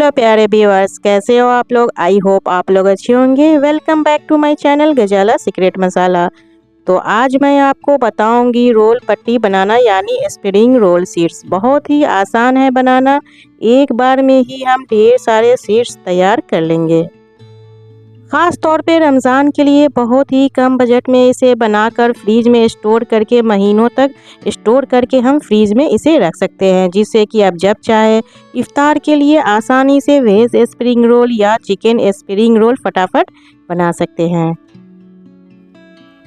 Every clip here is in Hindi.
हेलो प्यारे व्यूअर्स, कैसे हो आप लोग। आई होप आप लोग अच्छे होंगे। Welcome back to my channel Gazala secret masala. तो आज मैं आपको बताऊंगी रोल पट्टी बनाना यानी स्प्रिंग रोल शीट्स। बहुत ही आसान है बनाना, एक बार में ही हम ढेर सारे शीट्स तैयार कर लेंगे। ख़ास तौर पे रमज़ान के लिए बहुत ही कम बजट में इसे बनाकर फ्रीज में स्टोर करके महीनों तक स्टोर करके हम फ्रीज में इसे रख सकते हैं, जिससे कि आप जब चाहे इफ्तार के लिए आसानी से वेज स्प्रिंग रोल या चिकन स्प्रिंग रोल फटाफट बना सकते हैं।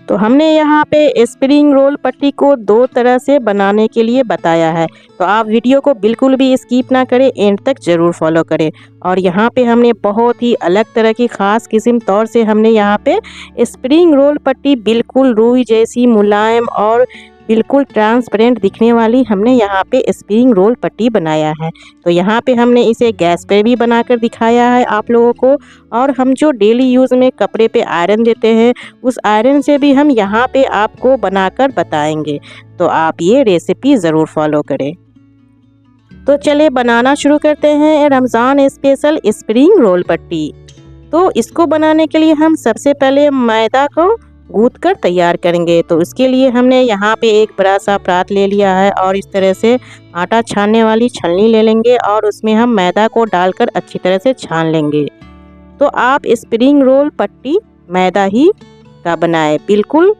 तो हमने यहाँ पे स्प्रिंग रोल पट्टी को दो तरह से बनाने के लिए बताया है, तो आप वीडियो को बिल्कुल भी स्किप ना करें, एंड तक ज़रूर फॉलो करें। और यहाँ पे हमने बहुत ही अलग तरह की ख़ास किस्म तौर से हमने यहाँ पे स्प्रिंग रोल पट्टी बिल्कुल रुई जैसी मुलायम और बिल्कुल ट्रांसपेरेंट दिखने वाली हमने यहाँ पे स्प्रिंग रोल पट्टी बनाया है। तो यहाँ पे हमने इसे गैस पे भी बनाकर दिखाया है आप लोगों को, और हम जो डेली यूज़ में कपड़े पे आयरन देते हैं उस आयरन से भी हम यहाँ पे आपको बनाकर बताएंगे। तो आप ये रेसिपी ज़रूर फॉलो करें। तो चलिए बनाना शुरू करते हैं रमज़ान स्पेशल स्प्रिंग रोल पट्टी। तो इसको बनाने के लिए हम सबसे पहले मैदा को गूंथ कर तैयार करेंगे। तो इसके लिए हमने यहाँ पे एक बड़ा सा परात ले लिया है और इस तरह से आटा छानने वाली छलनी ले लेंगे और उसमें हम मैदा को डालकर अच्छी तरह से छान लेंगे। तो आप स्प्रिंग रोल पट्टी मैदा ही का बनाएं, बिल्कुल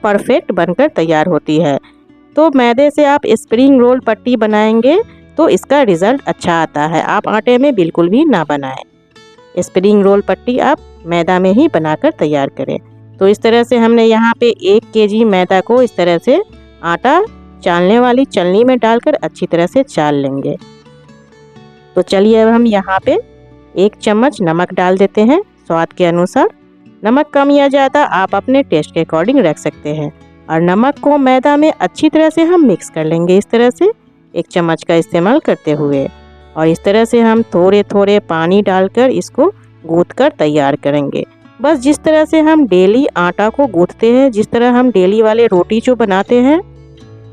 परफेक्ट बनकर तैयार होती है। तो मैदे से आप स्प्रिंग रोल पट्टी बनाएंगे तो इसका रिज़ल्ट अच्छा आता है। आप आटे में बिल्कुल भी ना बनाएं, स्प्रिंग रोल पट्टी आप मैदा में ही बनाकर तैयार करें। तो इस तरह से हमने यहाँ पे 1 केजी मैदा को इस तरह से आटा चालने वाली छलनी में डालकर अच्छी तरह से चाल लेंगे। तो चलिए अब हम यहाँ पे 1 चम्मच नमक डाल देते हैं स्वाद के अनुसार। नमक कम या ज़्यादा आप अपने टेस्ट के अकॉर्डिंग रख सकते हैं। और नमक को मैदा में अच्छी तरह से हम मिक्स कर लेंगे, इस तरह से 1 चम्मच का इस्तेमाल करते हुए। और इस तरह से हम थोड़े थोड़े पानी डालकर इसको गूंथ कर तैयार करेंगे। बस जिस तरह से हम डेली आटा को गूंथते हैं, जिस तरह हम डेली वाले रोटी जो बनाते हैं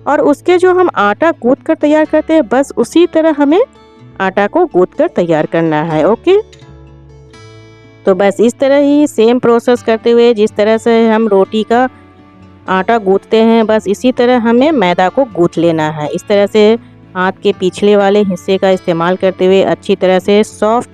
और उसके जो हम आटा गूंथ कर तैयार करते हैं, बस उसी तरह हमें आटा को गूंथ कर तैयार करना है। ओके, तो बस इस तरह ही सेम प्रोसेस करते हुए जिस तरह से हम रोटी का आटा गूंथते हैं, बस इसी तरह हमें मैदा को गूंथ लेना है। इस तरह से हाथ के पिछले वाले हिस्से का इस्तेमाल करते हुए अच्छी तरह से सॉफ्ट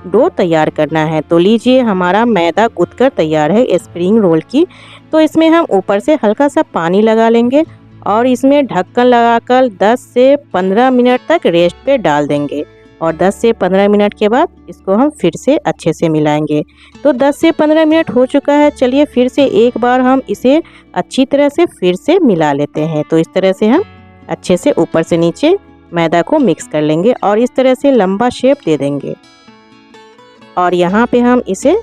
डो तैयार करना है। तो लीजिए हमारा मैदा गूंथ कर तैयार है स्प्रिंग रोल की। तो इसमें हम ऊपर से हल्का सा पानी लगा लेंगे और इसमें ढक्कन लगाकर 10 से 15 मिनट तक रेस्ट पे डाल देंगे। और 10 से 15 मिनट के बाद इसको हम फिर से अच्छे से मिलाएंगे। तो 10 से 15 मिनट हो चुका है, चलिए फिर से एक बार हम इसे अच्छी तरह से फिर से मिला लेते हैं। तो इस तरह से हम अच्छे से ऊपर से नीचे मैदा को मिक्स कर लेंगे और इस तरह से लंबा शेप दे देंगे। और यहाँ पे हम इसे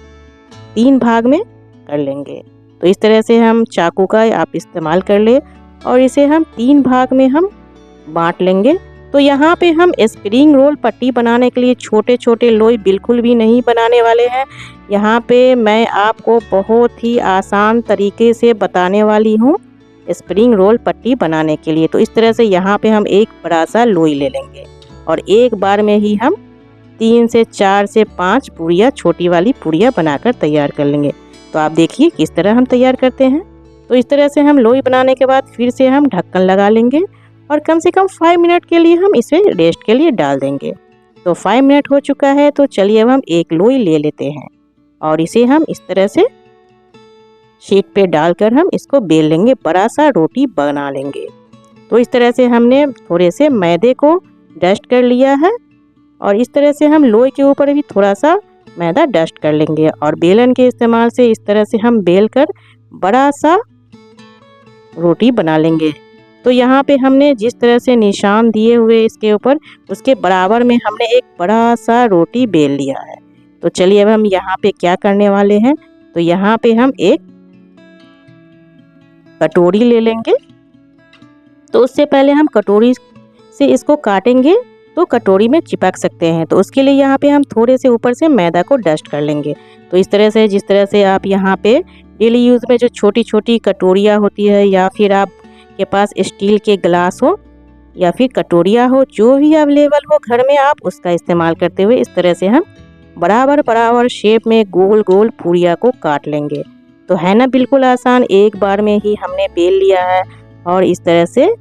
3 भाग में कर लेंगे। तो इस तरह से हम चाकू का आप इस्तेमाल कर ले और इसे हम 3 भाग में हम बांट लेंगे। तो यहाँ पे हम स्प्रिंग रोल पट्टी बनाने के लिए छोटे छोटे लोई बिल्कुल भी नहीं बनाने वाले हैं। यहाँ पे मैं आपको बहुत ही आसान तरीके से बताने वाली हूँ स्प्रिंग रोल पट्टी बनाने के लिए। तो इस तरह से यहाँ पे हम एक बड़ा सा लोई ले लेंगे और एक बार में ही हम 3 से 4 से 5 पूड़ियाँ, छोटी वाली पूड़ियाँ बनाकर तैयार कर लेंगे। तो आप देखिए किस तरह हम तैयार करते हैं। तो इस तरह से हम लोई बनाने के बाद फिर से हम ढक्कन लगा लेंगे और कम से कम 5 मिनट के लिए हम इसे रेस्ट के लिए डाल देंगे। तो 5 मिनट हो चुका है, तो चलिए अब हम एक लोई ले लेते हैं और इसे हम इस तरह से शीट पे डालकर हम इसको बेल लेंगे, बड़ा सा रोटी बना लेंगे। तो इस तरह से हमने थोड़े से मैदे को डस्ट कर लिया है और इस तरह से हम लोई के ऊपर भी थोड़ा सा मैदा डस्ट कर लेंगे और बेलन के इस्तेमाल से इस तरह से हम बेल कर बड़ा सा रोटी बना लेंगे। तो यहाँ पे हमने जिस तरह से निशान दिए हुए इसके ऊपर, उसके बराबर में हमने एक बड़ा सा रोटी बेल लिया है। तो चलिए अब हम यहाँ पे क्या करने वाले हैं, तो यहाँ पे हम एक कटोरी ले लेंगे। तो उससे पहले हम कटोरी से इसको काटेंगे तो कटोरी में चिपक सकते हैं। तो उसके लिए यहाँ पे हम थोड़े से ऊपर से मैदा को डस्ट कर लेंगे। तो इस तरह से जिस तरह से आप यहाँ पे डेली यूज़ में जो छोटी छोटी कटोरियाँ होती है या फिर आपके पास स्टील के गिलास हो, या फिर कटोरिया हो, जो भी अवेलेबल हो घर में, आप उसका इस्तेमाल करते हुए इस तरह से हम बराबर बराबर शेप में गोल गोल पूरियाँ को काट लेंगे। तो है ना बिल्कुल आसान, एक बार में ही हमने बेल लिया है। और इस तरह से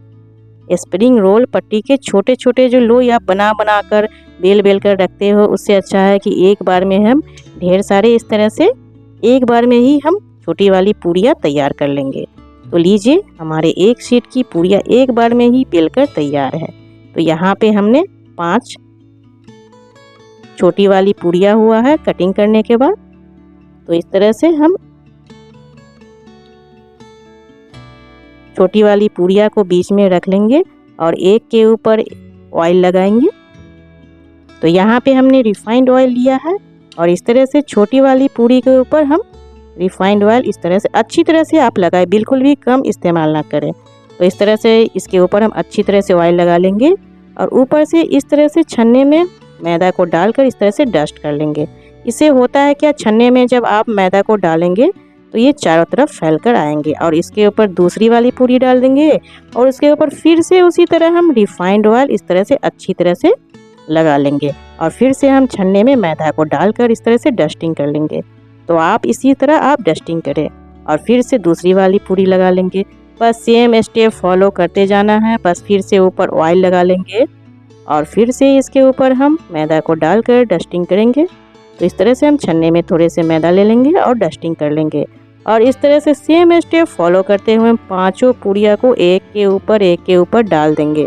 स्प्रिंग रोल पट्टी के छोटे छोटे जो लोई आप बना बना कर बेल बेल कर रखते हो, उससे अच्छा है कि एक बार में हम ढेर सारे इस तरह से एक बार में ही हम छोटी वाली पूरियाँ तैयार कर लेंगे। तो लीजिए, हमारे एक शीट की पूरियाँ एक बार में ही बेलकर तैयार है। तो यहाँ पे हमने 5 छोटी वाली पूरियाँ हुआ है कटिंग करने के बाद। तो इस तरह से हम छोटी वाली पूरियाँ को बीच में रख लेंगे और एक के ऊपर ऑयल लगाएंगे। तो यहाँ पे हमने रिफाइंड ऑयल लिया है और इस तरह से छोटी वाली पूरी के ऊपर हम रिफाइंड ऑयल इस तरह से अच्छी तरह से आप लगाएं, बिल्कुल भी कम इस्तेमाल ना करें। तो इस तरह से इसके ऊपर हम अच्छी तरह से ऑयल लगा लेंगे और ऊपर से इस तरह से छन्ने में मैदा को डालकर इस तरह से डस्ट कर लेंगे। इससे होता है क्या, छन्ने में जब आप मैदा को डालेंगे तो ये चारों तरफ फैल कर आएंगे। और इसके ऊपर दूसरी वाली पूरी डाल देंगे और उसके ऊपर फिर से उसी तरह हम रिफाइंड ऑयल इस तरह से अच्छी तरह से लगा लेंगे और फिर से हम छन्ने में मैदा को डालकर इस तरह से डस्टिंग कर लेंगे। तो आप इसी तरह आप डस्टिंग करें और फिर से दूसरी वाली पूरी लगा लेंगे। बस सेम स्टेप फॉलो करते जाना है। बस फिर से ऊपर ऑयल लगा लेंगे और फिर से इसके ऊपर हम मैदा को डालकर डस्टिंग करेंगे। तो इस तरह से हम छन्ने में थोड़े से मैदा ले लेंगे और डस्टिंग कर लेंगे और इस तरह से सेम स्टेप फॉलो करते हुए हम पांचों पूरियाँ को एक के ऊपर डाल देंगे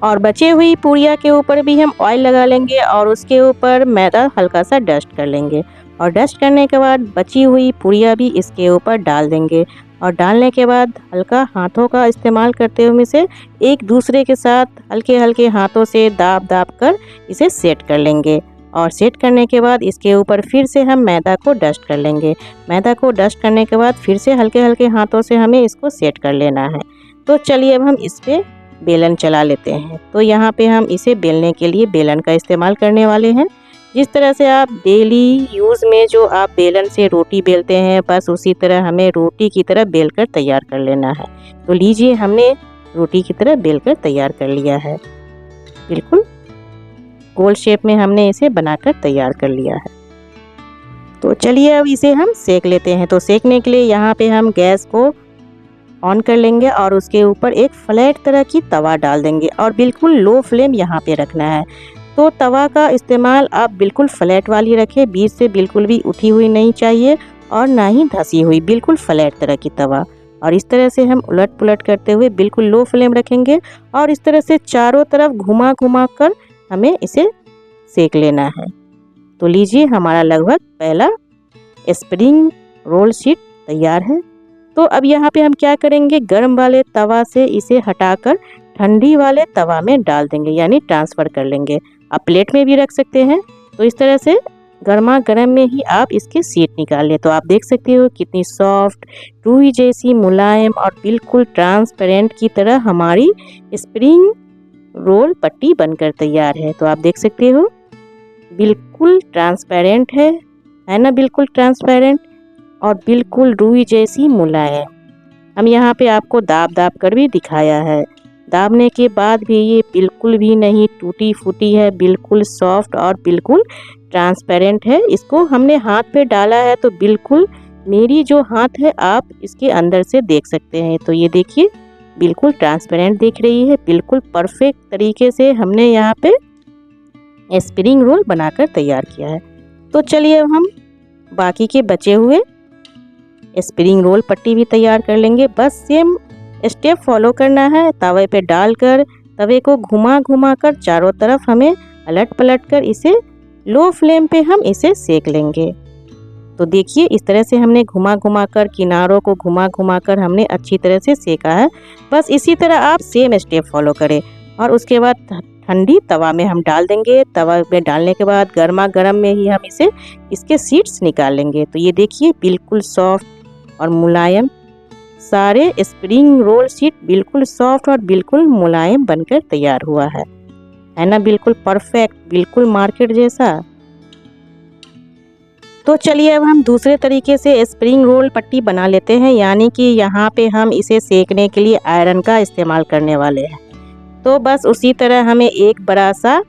और बचे हुई पूरियाँ के ऊपर भी हम ऑयल लगा लेंगे और उसके ऊपर मैदा हल्का सा डस्ट कर लेंगे और डस्ट करने के बाद बची हुई पूरियाँ भी इसके ऊपर डाल देंगे और डालने के बाद हल्का हाथों का इस्तेमाल करते हुए इसे एक दूसरे के साथ हल्के हल्के हाथों से दाब दाब कर इसे सेट कर लेंगे और सेट करने के बाद इसके ऊपर फिर से हम मैदा को डस्ट कर लेंगे। मैदा को डस्ट करने के बाद फिर से हल्के हल्के हाथों से हमें इसको सेट कर लेना है। तो चलिए अब हम इस पे बेलन चला लेते हैं। तो यहाँ पे हम इसे बेलने के लिए बेलन का इस्तेमाल करने वाले हैं। जिस तरह से आप डेली यूज़ में जो आप बेलन से रोटी बेलते हैं, बस उसी तरह हमें रोटी की तरह बेल कर तैयार कर लेना है। तो लीजिए, हमने रोटी की तरह बेल कर तैयार कर लिया है। बिल्कुल गोल शेप में हमने इसे बनाकर तैयार कर लिया है। तो चलिए अब इसे हम सेक लेते हैं। तो सेकने के लिए यहाँ पे हम गैस को ऑन कर लेंगे और उसके ऊपर एक फ्लैट तरह की तवा डाल देंगे और बिल्कुल लो फ्लेम यहाँ पे रखना है। तो तवा का इस्तेमाल आप बिल्कुल फ्लैट वाली रखें, बीच से बिल्कुल भी उठी हुई नहीं चाहिए और ना ही धंसी हुई, बिल्कुल फ्लैट तरह की तवा। और इस तरह से हम उलट पुलट करते हुए बिल्कुल लो फ्लेम रखेंगे और इस तरह से चारों तरफ घुमा घुमा कर हमें इसे सेक लेना है। तो लीजिए, हमारा लगभग पहला स्प्रिंग रोल शीट तैयार है। तो अब यहाँ पे हम क्या करेंगे, गर्म वाले तवा से इसे हटाकर ठंडी वाले तवा में डाल देंगे, यानी ट्रांसफ़र कर लेंगे। आप प्लेट में भी रख सकते हैं। तो इस तरह से गर्मा गर्म में ही आप इसके शीट निकाल लें। तो आप देख सकते हो कितनी सॉफ्ट, रूई जैसी मुलायम और बिल्कुल ट्रांसपेरेंट की तरह हमारी स्प्रिंग रोल पट्टी बनकर तैयार है। तो आप देख सकते हो बिल्कुल ट्रांसपेरेंट है ना, बिल्कुल ट्रांसपेरेंट और बिल्कुल रूई जैसी मुलायम। हम यहाँ पे आपको दाब दाब कर भी दिखाया है। दाबने के बाद भी ये बिल्कुल भी नहीं टूटी फूटी है, बिल्कुल सॉफ्ट और बिल्कुल ट्रांसपेरेंट है। इसको हमने हाथ पे डाला है तो बिल्कुल मेरी जो हाथ है आप इसके अंदर से देख सकते हैं। तो ये देखिए, बिल्कुल ट्रांसपेरेंट दिख रही है। बिल्कुल परफेक्ट तरीके से हमने यहाँ पे स्प्रिंग रोल बनाकर तैयार किया है। तो चलिए अब हम बाकी के बचे हुए स्प्रिंग रोल पट्टी भी तैयार कर लेंगे। बस सेम स्टेप फॉलो करना है। तवे पे डालकर तवे को घुमा घुमा कर चारों तरफ हमें अलट पलट कर इसे लो फ्लेम पे हम इसे सेक लेंगे। तो देखिए, इस तरह से हमने घुमा घुमा कर किनारों को घुमा घुमा कर हमने अच्छी तरह से सेका है। बस इसी तरह आप सेम स्टेप फॉलो करें और उसके बाद ठंडी तवा में हम डाल देंगे। तवा में डालने के बाद गर्मा गर्म में ही हम इसके सीड्स निकाल लेंगे। तो ये देखिए, बिल्कुल सॉफ्ट और मुलायम सारे स्प्रिंग रोल शीट बिल्कुल सॉफ्ट और बिल्कुल मुलायम बनकर तैयार हुआ है ना, बिल्कुल परफेक्ट, बिल्कुल मार्केट जैसा। तो चलिए अब हम दूसरे तरीके से स्प्रिंग रोल पट्टी बना लेते हैं, यानी कि यहाँ पे हम इसे सेकने के लिए आयरन का इस्तेमाल करने वाले हैं। तो बस उसी तरह हमें एक बड़ा सा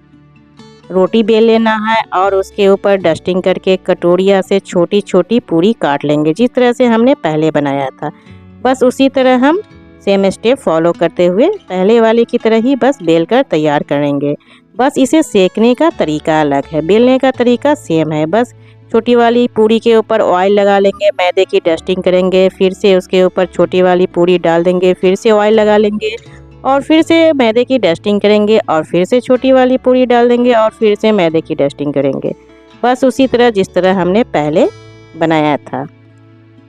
रोटी बेल लेना है और उसके ऊपर डस्टिंग करके कटोरिया से छोटी छोटी पूरी काट लेंगे, जिस तरह से हमने पहले बनाया था। बस उसी तरह हम सेम स्टेप फॉलो करते हुए पहले वाले की तरह ही बस बेल कर तैयार करेंगे। बस इसे सेकने का तरीका अलग है, बेलने का तरीका सेम है। बस छोटी वाली पूरी के ऊपर ऑयल लगा लेंगे, मैदे की डस्टिंग करेंगे, फिर से उसके ऊपर छोटी वाली पूरी डाल देंगे, फिर से ऑयल लगा लेंगे और फिर से मैदे की डस्टिंग करेंगे और फिर से छोटी वाली पूरी डाल देंगे और फिर से मैदे की डस्टिंग करेंगे। बस उसी तरह जिस तरह हमने पहले बनाया था।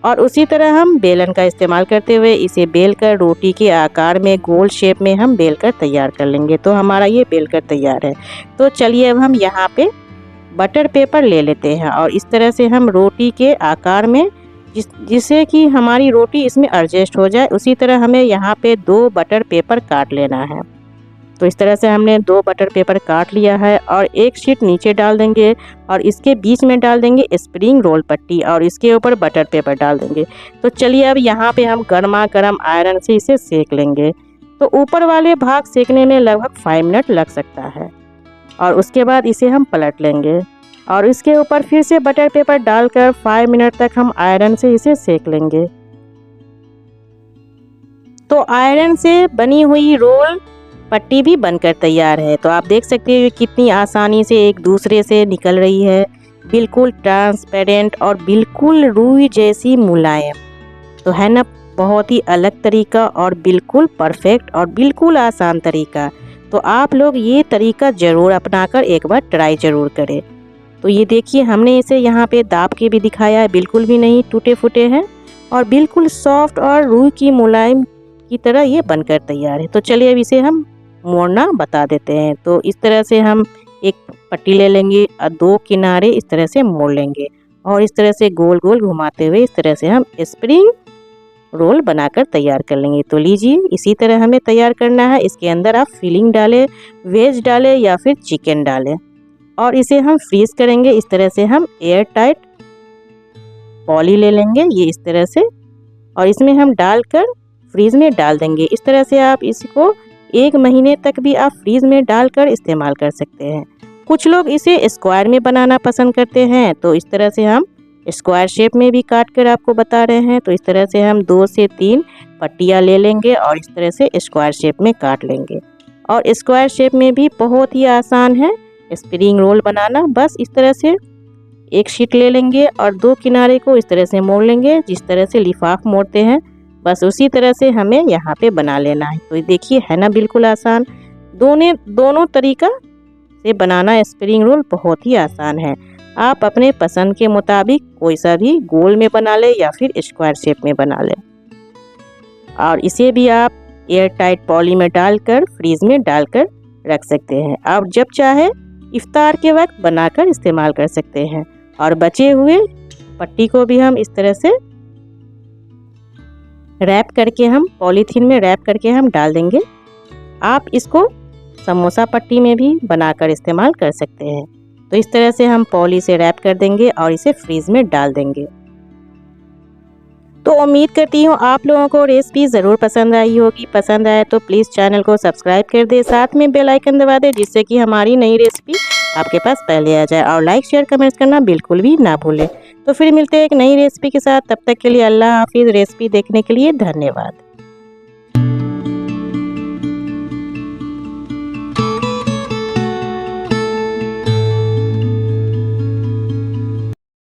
और उसी तरह हम बेलन का इस्तेमाल करते हुए इसे बेलकर रोटी के आकार में गोल शेप में हम बेलकर तैयार कर लेंगे। तो हमारा ये बेलकर तैयार है। तो चलिए अब हम यहाँ पे बटर पेपर ले लेते हैं और इस तरह से हम रोटी के आकार में जिससे कि हमारी रोटी इसमें एडजस्ट हो जाए, उसी तरह हमें यहाँ पे 2 बटर पेपर काट लेना है। तो इस तरह से हमने 2 बटर पेपर काट लिया है और एक शीट नीचे डाल देंगे और इसके बीच में डाल देंगे स्प्रिंग रोल पट्टी और इसके ऊपर बटर पेपर डाल देंगे। तो चलिए अब यहाँ पे हम गर्मा गर्म आयरन से इसे सेक लेंगे। तो ऊपर वाले भाग सेकने में लगभग 5 मिनट लग सकता है और उसके बाद इसे हम पलट लेंगे और इसके ऊपर फिर से बटर पेपर डालकर 5 मिनट तक हम आयरन से इसे सेक लेंगे। तो आयरन से बनी हुई रोल पट्टी भी बनकर तैयार है। तो आप देख सकते हैं कितनी आसानी से एक दूसरे से निकल रही है, बिल्कुल ट्रांसपेरेंट और बिल्कुल रुई जैसी मुलायम। तो है ना बहुत ही अलग तरीका और बिल्कुल परफेक्ट और बिल्कुल आसान तरीका। तो आप लोग ये तरीका ज़रूर अपनाकर एक बार ट्राई ज़रूर करें। तो ये देखिए हमने इसे यहाँ पे दाब के भी दिखाया है, बिल्कुल भी नहीं टूटे फूटे हैं और बिल्कुल सॉफ्ट और रुई की मुलायम की तरह ये बनकर तैयार है। तो चलिए अब इसे हम मोड़ना बता देते हैं। तो इस तरह से हम एक पट्टी ले लेंगे और 2 किनारे इस तरह से मोड़ लेंगे और इस तरह से गोल गोल घुमाते हुए इस तरह से हम स्प्रिंग रोल बनाकर तैयार कर लेंगे। तो लीजिए इसी तरह हमें तैयार करना है। इसके अंदर आप फिलिंग डालें, वेज डालें या फिर चिकन डालें और इसे हम फ्रीज करेंगे। इस तरह से हम एयर टाइट पॉली ले लेंगे ये इस तरह से और इसमें हम डालकर फ्रीज में डाल देंगे। इस तरह से आप इसको 1 महीने तक भी आप फ्रीज में डालकर इस्तेमाल कर सकते हैं। कुछ लोग इसे स्क्वायर में बनाना पसंद करते हैं, तो इस तरह से हम स्क्वायर शेप में भी काट कर आपको बता रहे हैं। तो इस तरह से हम 2 से 3 पट्टियाँ ले लेंगे और इस तरह से स्क्वायर शेप में काट लेंगे। और स्क्वायर शेप में भी बहुत ही आसान है स्प्रिंग रोल बनाना। बस इस तरह से एक शीट ले लेंगे और 2 किनारे को इस तरह से मोड़ लेंगे, जिस तरह से लिफाफ मोड़ते हैं बस उसी तरह से हमें यहाँ पे बना लेना है। तो देखिए है ना बिल्कुल आसान। दोनों तरीका से बनाना स्प्रिंग रोल बहुत ही आसान है। आप अपने पसंद के मुताबिक कोई सा भी गोल में बना लें या फिर स्क्वायर शेप में बना लें और इसे भी आप एयर टाइट पॉली में डालकर फ्रीज में डालकर रख सकते हैं। आप जब चाहे इफ्तार के वक्त बनाकर इस्तेमाल कर सकते हैं। और बचे हुए पट्टी को भी हम इस तरह से रैप करके हम पॉलीथीन में रैप करके हम डाल देंगे। आप इसको समोसा पट्टी में भी बनाकर इस्तेमाल कर सकते हैं। तो इस तरह से हम पॉली से रैप कर देंगे और इसे फ्रीज में डाल देंगे। तो उम्मीद करती हूँ आप लोगों को रेसिपी ज़रूर पसंद आई होगी। पसंद आए तो प्लीज़ चैनल को सब्सक्राइब कर दे, साथ में बेल आइकन दबा दे, जिससे कि हमारी नई रेसिपी आपके पास पहले आ जाए। और लाइक शेयर कमेंट्स करना बिल्कुल भी ना भूलें। तो फिर मिलते हैं एक नई रेसिपी के साथ। तब तक के लिए अल्लाह हाफिज़। रेसिपी देखने के लिए धन्यवाद।